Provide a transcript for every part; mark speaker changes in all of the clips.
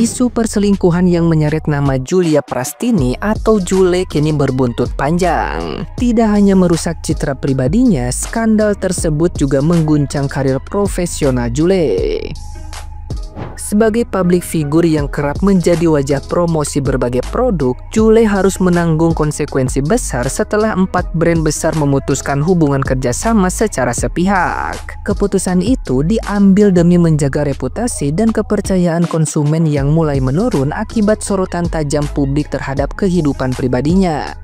Speaker 1: Isu perselingkuhan yang menyeret nama Julia Prastini atau Jule kini berbuntut panjang. Tidak hanya merusak citra pribadinya, skandal tersebut juga mengguncang karir profesional Jule. Sebagai public figure yang kerap menjadi wajah promosi berbagai produk, Jule harus menanggung konsekuensi besar setelah 4 brand besar memutuskan hubungan kerjasama secara sepihak. Keputusan itu diambil demi menjaga reputasi dan kepercayaan konsumen yang mulai menurun akibat sorotan tajam publik terhadap kehidupan pribadinya.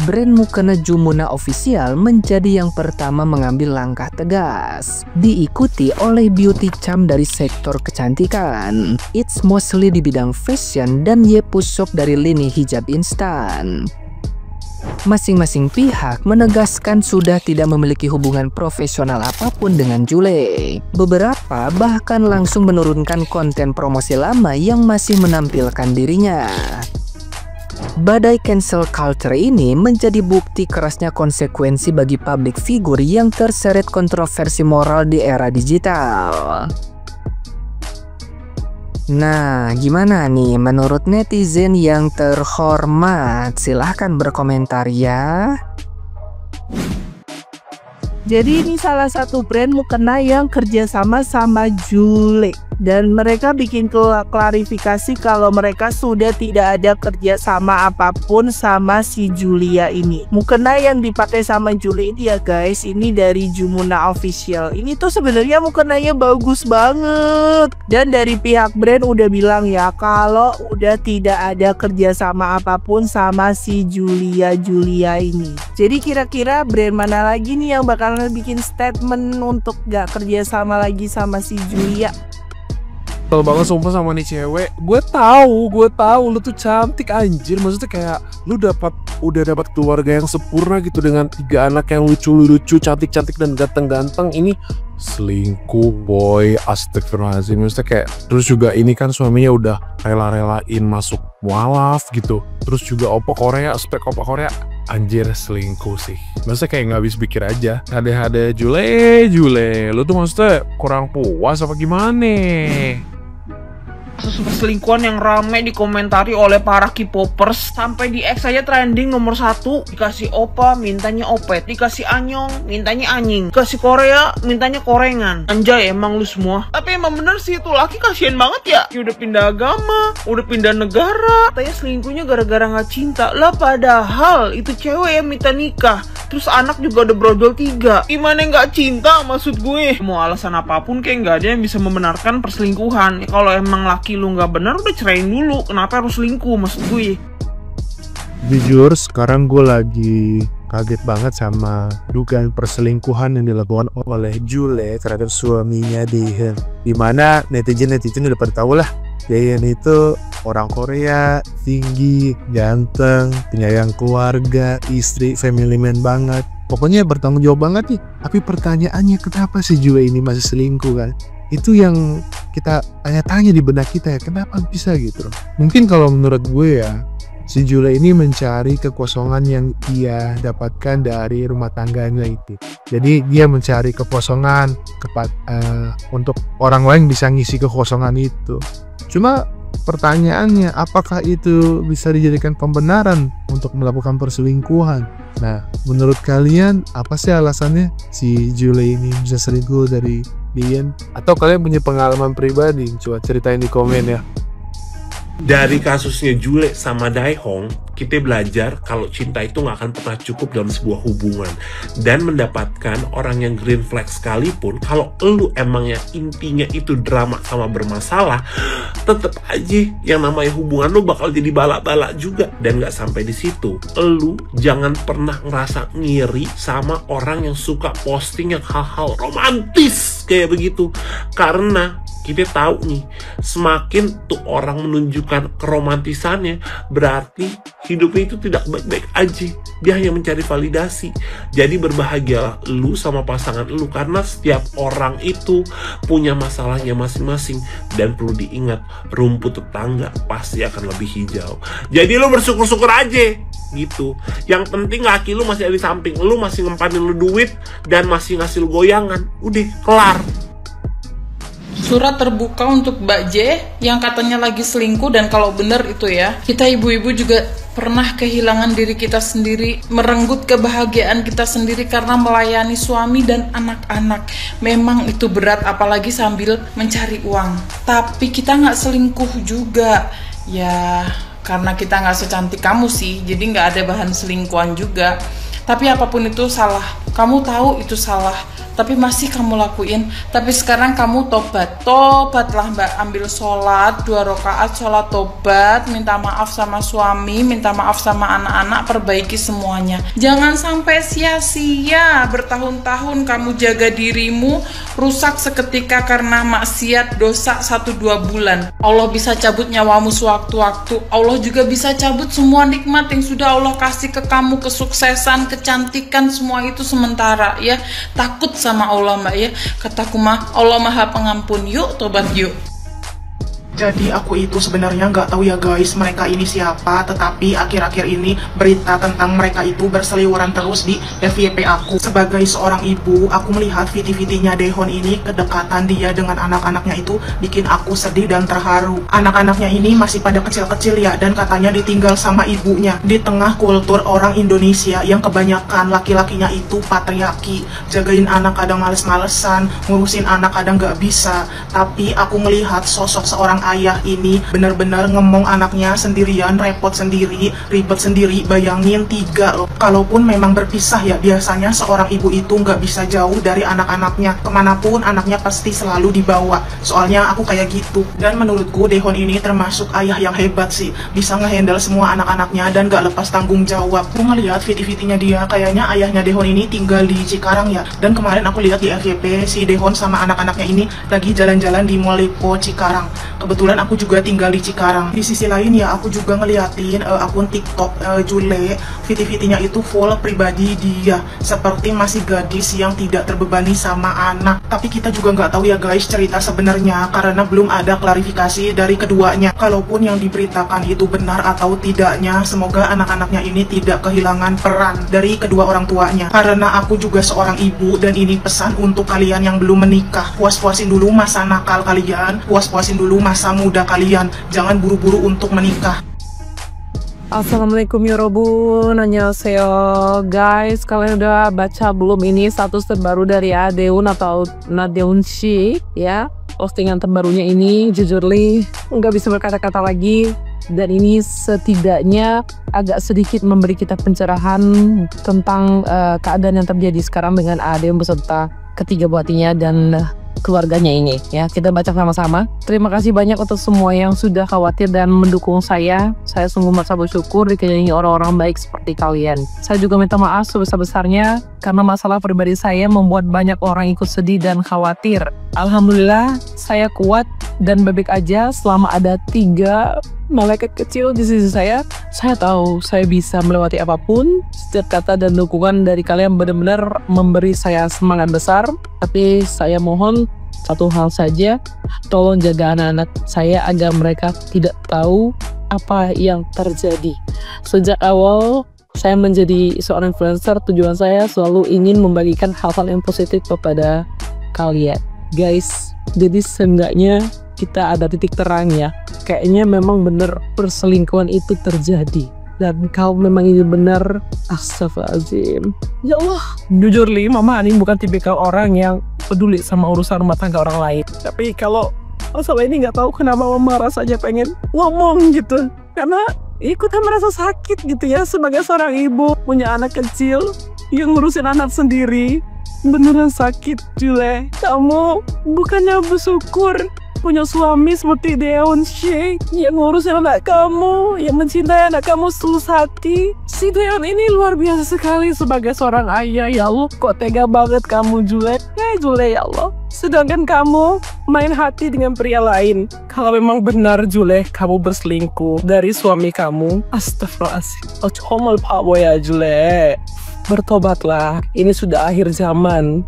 Speaker 1: Brand mukena Jumuna Official menjadi yang pertama mengambil langkah tegas, diikuti oleh beauty charm dari sektor kecantikan, It's Mostly di bidang fashion, dan Yepushop dari lini hijab instan. Masing-masing pihak menegaskan sudah tidak memiliki hubungan profesional apapun dengan Jule. Beberapa bahkan langsung menurunkan konten promosi lama yang masih menampilkan dirinya. Badai cancel culture ini menjadi bukti kerasnya konsekuensi bagi public figure yang terseret kontroversi moral di era digital. Nah, gimana nih menurut netizen yang terhormat? Silahkan berkomentar ya.
Speaker 2: Jadi ini salah satu brand mukena yang kerjasama sama Jule. Dan mereka bikin klarifikasi kalau mereka sudah tidak ada kerjasama apapun sama si Julia ini. Mukena yang dipakai sama Jule ini ya guys, ini dari Jumuna Official. Ini tuh sebenarnya mukenanya bagus banget. Dan dari pihak brand udah bilang ya kalau udah tidak ada kerjasama apapun sama si Julia ini. Jadi kira-kira brand mana lagi nih yang bakalan bikin statement untuk gak kerjasama lagi sama si Julia?
Speaker 3: Kalau banget sumpah sama nih cewek. Gue tahu lu tuh cantik anjir. Maksudnya kayak lu udah dapat keluarga yang sempurna gitu dengan 3 anak yang lucu-lucu, cantik-cantik dan ganteng-ganteng. Ini selingkuh boy, astagfirullahaladzim. Maksudnya kayak terus juga ini kan suaminya udah rela-relain masuk mualaf gitu. Terus juga spek opa Korea. Anjir selingkuh sih. Maksudnya kayak gak habis pikir aja. Ada Jule, lu tuh maksudnya kurang puas apa gimana?
Speaker 4: Kasus perselingkuhan yang ramai dikomentari oleh para K-popers sampai di X aja trending nomor 1. Dikasih opa mintanya opet, dikasih anyong mintanya anying, dikasih Korea mintanya korengan. Anjay emang lu semua. Tapi emang bener sih itu laki kasihan banget ya. Ya udah pindah agama, udah pindah negara, katanya selingkuhnya gara-gara gak cinta. Lah padahal itu cewek yang minta nikah, terus anak juga udah brojol 3. Gimana gak cinta maksud gue? Mau alasan apapun kayak gak ada yang bisa membenarkan perselingkuhan. Ya, kalau emang laki lu nggak benar udah ceraiin dulu, kenapa harus selingkuh maksud gue?
Speaker 3: Jujur sekarang gue lagi kaget banget sama dugaan perselingkuhan yang dilakukan oleh Jule terhadap suaminya Daehyun. Dimana netizen udah pada tahu lah Daehyun itu orang Korea, tinggi, ganteng, penyayang keluarga, istri, family man banget. Pokoknya bertanggung jawab banget nih. Tapi pertanyaannya kenapa si Jule ini masih selingkuh kan? Itu yang kita tanya-tanya di benak kita ya, kenapa bisa gitu. Mungkin kalau menurut gue ya, si Jule ini mencari kekosongan yang dia dapatkan dari rumah tangganya itu. Jadi dia mencari kekosongan untuk orang lain bisa ngisi kekosongan itu. Cuma pertanyaannya, apakah itu bisa dijadikan pembenaran untuk melakukan perselingkuhan? Nah, menurut kalian apa sih alasannya si Jule ini bisa selingkuh dari Daehyun? Atau kalian punya pengalaman pribadi? Coba ceritain di komen ya.
Speaker 5: Dari kasusnya Jule sama Daehyun, kita belajar kalau cinta itu nggak akan pernah cukup dalam sebuah hubungan. Dan mendapatkan orang yang green flag sekalipun, kalau elu emangnya intinya itu drama sama bermasalah, tetep aja yang namanya hubungan lu bakal jadi balak-balak juga. Dan nggak sampai di situ, elu jangan pernah ngerasa ngiri sama orang yang suka posting yang hal-hal romantis kayak begitu. Karena kita tahu nih, semakin tuh orang menunjukkan keromantisannya, berarti hidupnya itu tidak baik-baik aja. Dia hanya mencari validasi. Jadi berbahagialah lu sama pasangan lu, karena setiap orang itu punya masalahnya masing-masing. Dan perlu diingat, rumput tetangga pasti akan lebih hijau. Jadi lu bersyukur-syukur aja gitu. Yang penting laki lu masih ada di samping lu, masih ngempanin lu duit, dan masih ngasih lu goyangan. Udah, kelar.
Speaker 6: Surat terbuka untuk Mbak J yang katanya lagi selingkuh, dan kalau benar itu ya, kita ibu-ibu juga pernah kehilangan diri kita sendiri, merenggut kebahagiaan kita sendiri karena melayani suami dan anak-anak. Memang itu berat, apalagi sambil mencari uang. Tapi kita nggak selingkuh juga. Ya, karena kita nggak secantik kamu sih, jadi nggak ada bahan selingkuhan juga. Tapi apapun itu salah, kamu tahu itu salah, tapi masih kamu lakuin. Tapi sekarang kamu tobatlah Mbak, ambil sholat 2 rakaat, sholat tobat, minta maaf sama suami, minta maaf sama anak-anak, perbaiki semuanya. Jangan sampai sia-sia bertahun-tahun kamu jaga dirimu, rusak seketika karena maksiat dosa 1-2 bulan. Allah bisa cabut nyawamu sewaktu-waktu. Allah juga bisa cabut semua nikmat yang sudah Allah kasih ke kamu, kesuksesan, kecantikan, semua itu sementara ya. Takut sama Allah Mbak ya. Kataku mah Allah Maha Pengampun. Yuk tobat yuk.
Speaker 7: Jadi aku itu sebenarnya nggak tahu ya guys mereka ini siapa, tetapi akhir-akhir ini berita tentang mereka itu berseliweran terus di FYP aku. Sebagai seorang ibu, aku melihat VT-VT-nya Daehoon ini, kedekatan dia dengan anak-anaknya itu bikin aku sedih dan terharu. Anak-anaknya ini masih pada kecil-kecil ya, dan katanya ditinggal sama ibunya. Di tengah kultur orang Indonesia yang kebanyakan laki-lakinya itu patriarki, jagain anak kadang males-malesan, ngurusin anak kadang nggak bisa. Tapi aku melihat sosok seorang ayah ini benar-benar ngemong anaknya sendirian, repot sendiri, ribet sendiri. Bayangin 3 loh. Kalaupun memang berpisah ya, biasanya seorang ibu itu nggak bisa jauh dari anak-anaknya. Kemanapun anaknya pasti selalu dibawa. Soalnya aku kayak gitu. Dan menurutku Daehoon ini termasuk ayah yang hebat sih. Bisa ngehandle semua anak-anaknya dan nggak lepas tanggung jawab. Aku ngeliat VT-VT-nya dia, kayaknya ayahnya Daehoon ini tinggal di Cikarang ya. Dan kemarin aku lihat di FYP si Daehoon sama anak-anaknya ini lagi jalan-jalan di Mall Lipo Cikarang. Kebetulan aku juga tinggal di Cikarang. Di sisi lain ya, aku juga ngeliatin akun TikTok Jule. VT-VT-nya itu full pribadi dia, seperti masih gadis yang tidak terbebani sama anak. Tapi kita juga nggak tahu ya guys cerita sebenarnya, karena belum ada klarifikasi dari keduanya. Kalaupun yang diberitakan itu benar atau tidaknya, semoga anak-anaknya ini tidak kehilangan peran dari kedua orang tuanya. Karena aku juga seorang ibu, dan ini pesan untuk kalian yang belum menikah. Puas-puasin dulu masa nakal kalian, puas-puasin dulu masa muda kalian, jangan buru-buru untuk menikah.
Speaker 2: Assalamualaikum Yorobun, annyeonghaseyo guys. Kalian udah baca belum ini status terbaru dari Daehoon atau Nadeunshi ya? Postingan terbarunya ini jujurly nggak bisa berkata-kata lagi, dan ini setidaknya agak sedikit memberi kita pencerahan tentang keadaan yang terjadi sekarang dengan Daehoon beserta ketiga buah hatinya dan keluarganya ini ya. Kita baca sama-sama. Terima kasih banyak untuk semua yang sudah khawatir dan mendukung saya. Saya sungguh merasa bersyukur dikelilingi orang-orang baik seperti kalian. Saya juga minta maaf sebesar-besarnya karena masalah pribadi saya membuat banyak orang ikut sedih dan khawatir. Alhamdulillah saya kuat dan baik aja selama ada 3 malaikat kecil di sisi saya. Saya tahu saya bisa melewati apapun. Setiap kata dan dukungan dari kalian benar-benar memberi saya semangat besar. Tapi saya mohon satu hal saja, tolong jaga anak-anak saya agar mereka tidak tahu apa yang terjadi. Sejak awal saya menjadi seorang influencer, tujuan saya selalu ingin membagikan hal-hal yang positif kepada kalian guys. Jadi seenggaknya kita ada titik terang ya. Kayaknya memang bener perselingkuhan itu terjadi. Dan kalau memang ini benar, astagfirullahaladzim. Ya Allah, jujur li, mama ini bukan tipikal orang yang peduli sama urusan rumah tangga orang lain. Tapi kalau masalah ini nggak tahu kenapa mama rasanya pengen ngomong gitu. Karena ikutan merasa sakit gitu ya, sebagai seorang ibu punya anak kecil yang ngurusin anak sendiri. Beneran sakit Jule. Kamu bukannya bersyukur punya suami seperti Daehoon yang ngurusin anak kamu, yang mencintai anak kamu setulus hati. Si Daehoon ini luar biasa sekali sebagai seorang ayah. Ya Allah, kok tega banget kamu Jule. Jule ya Allah. Sedangkan kamu main hati dengan pria lain. Kalau memang benar Jule, kamu berselingkuh dari suami kamu, astagfirullahaladzim. Comel pak boy ya Jule. Bertobatlah, ini sudah akhir zaman.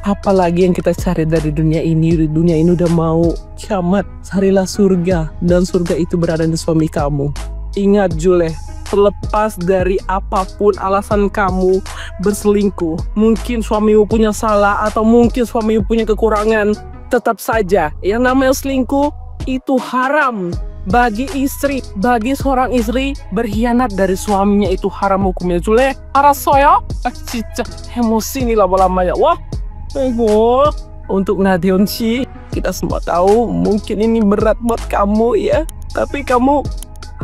Speaker 2: Apalagi yang kita cari dari dunia ini? Dunia ini udah mau kiamat. Carilah surga, dan surga itu berada di suami kamu. Ingat Jule, terlepas dari apapun alasan kamu berselingkuh, mungkin suamimu punya salah atau mungkin suamimu punya kekurangan,
Speaker 8: tetap saja yang namanya selingkuh itu haram bagi istri. Bagi seorang istri berkhianat dari suaminya itu haram hukumnya. Jule, 알았어요? 진짜 emosi nih lama-lama ya. Wah, untuk Nadion sih, kita semua tahu mungkin ini berat buat kamu ya. Tapi kamu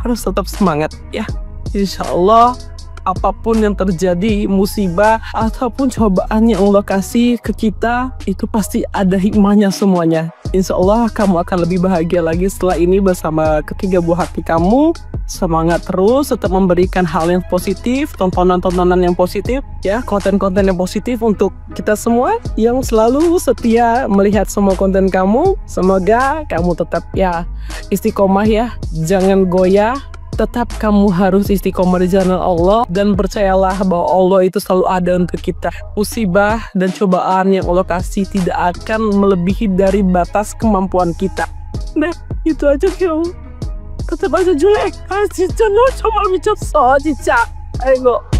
Speaker 8: harus tetap semangat ya. Insya Allah apapun yang terjadi, musibah ataupun cobaan yang Allah kasih ke kita, itu pasti ada hikmahnya semuanya. Insya Allah kamu akan lebih bahagia lagi setelah ini bersama ketiga buah hati kamu. Semangat terus, tetap memberikan hal yang positif, tontonan-tontonan yang positif, ya, konten-konten yang positif untuk kita semua yang selalu setia melihat semua konten kamu. Semoga kamu tetap ya istiqomah ya, jangan goyah. Tetap kamu harus istiqomah di jalan Allah dan percayalah bahwa Allah itu selalu ada untuk kita. Musibah dan cobaan yang Allah kasih tidak akan melebihi dari batas kemampuan kita. Nah, itu aja kamu. Tetap aja jelek. Cinta lo coba bicara so, cinta. Ayo.